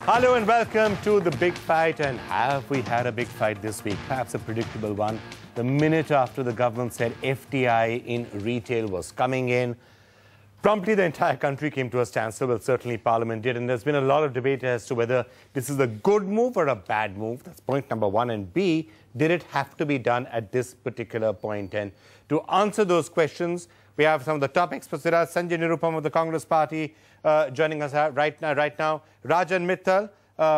Hello and welcome to The Big Fight. And have we had a big fight this week? Perhaps a predictable one. The minute after the government said FDI in retail was coming in, promptly the entire country came to a standstill. Well, certainly Parliament did. And there's been a lot of debate as to whether this is a good move or a bad move. That's point number one. And B, did it have to be done at this particular point? And to answer those questions, we have some of the top experts with us. Sanjay Nirupam of the Congress Party joining us right now. Rajan Mittal,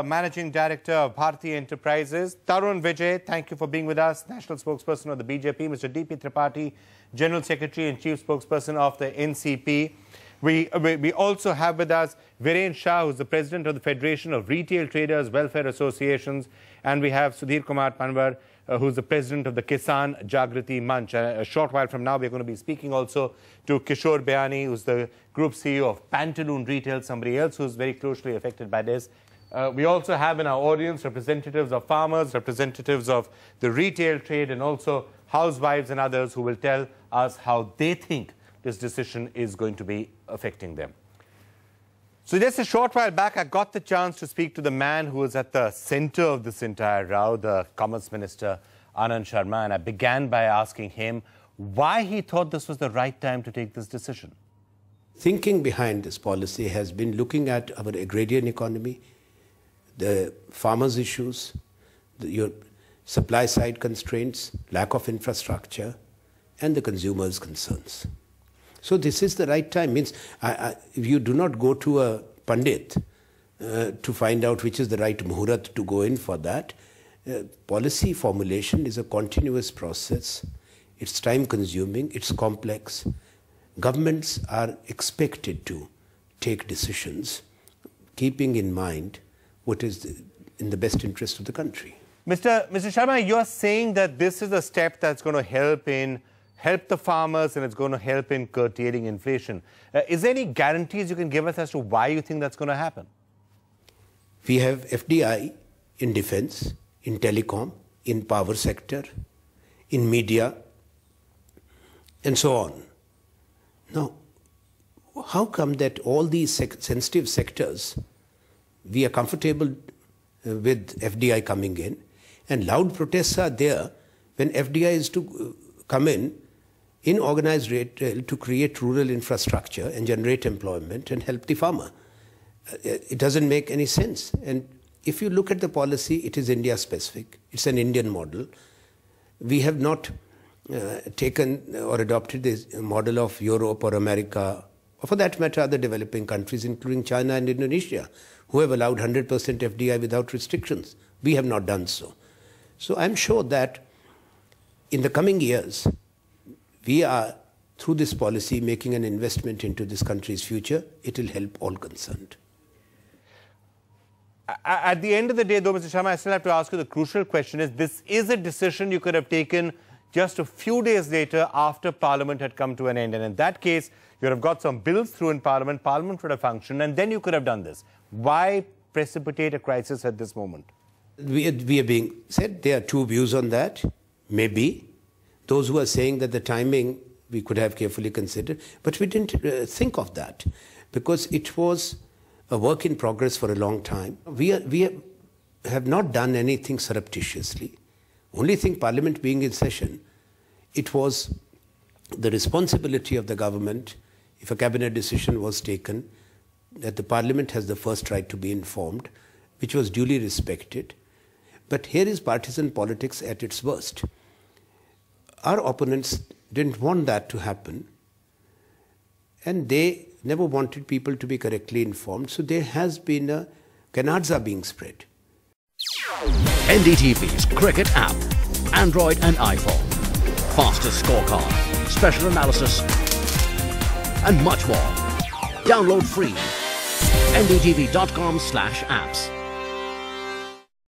Managing Director of Bharti Enterprises. Tarun Vijay, thank you for being with us. National Spokesperson of the BJP. Mr. D.P. Tripathi, General Secretary and Chief Spokesperson of the NCP. We also have with us Viren Shah, who's the President of the Federation of Retail Traders Welfare Associations. And we have Sudhir Kumar Panwar, who's the President of the Kisan Jagriti Manch. A short while from now, we're going to be speaking also to Kishore Bayani, who's the Group CEO of Pantaloon Retail, somebody else who's very closely affected by this. We also have in our audience representatives of farmers, representatives of the retail trade, and also housewives and others who will tell us how they think this decision is going to be affecting them. So just a short while back, I got the chance to speak to the man who was at the center of this entire row, the Commerce Minister, Anand Sharma, and I began by asking him why he thought this was the right time to take this decision. Thinking behind this policy has been looking at our agrarian economy, the farmers' issues, your supply side constraints, lack of infrastructure, and the consumers' concerns. So this is the right time. Means if you do not go to a Pandit to find out which is the right muhurat to go in for that, policy formulation is a continuous process. It's time consuming, it's complex. Governments are expected to take decisions keeping in mind what is in the best interest of the country. Mr. Sharma, you are saying that this is a step that's going to help the farmers and it's going to help in curtailing inflation. Is there any guarantees you can give us as to why you think that's going to happen? We have FDI in defense, in telecom, in power sector, in media, and so on. Now, how come that all these sensitive sectors, we are comfortable with FDI coming in, and loud protests are there when FDI is to come in organized retail to create rural infrastructure and generate employment and help the farmer? It doesn't make any sense. And if you look at the policy, it is India specific. It's an Indian model. We have not taken or adopted this model of Europe or America, or for that matter other developing countries including China and Indonesia, who have allowed 100% FDI without restrictions. We have not done so. So I'm sure that in the coming years, we are, through this policy, making an investment into this country's future. It will help all concerned. At the end of the day, though, Mr. Sharma, I still have to ask you the crucial question is, this is a decision you could have taken just a few days later after Parliament had come to an end. And in that case, you would have got some bills through in Parliament, Parliament would have functioned, and then you could have done this. Why precipitate a crisis at this moment? We are being said there are two views on that. Maybe those who are saying that the timing we could have carefully considered, but we didn't think of that because it was a work in progress for a long time. We have not done anything surreptitiously. Only thing, Parliament being in session, it was the responsibility of the government, if a cabinet decision was taken, that the Parliament has the first right to be informed, which was duly respected. But here is partisan politics at its worst. Our opponents didn't want that to happen, and they never wanted people to be correctly informed, so there has been a canards being spread. NDTV's cricket app, Android and iPhone, fastest scorecard, special analysis, and much more. Download free. ndtv.com/apps.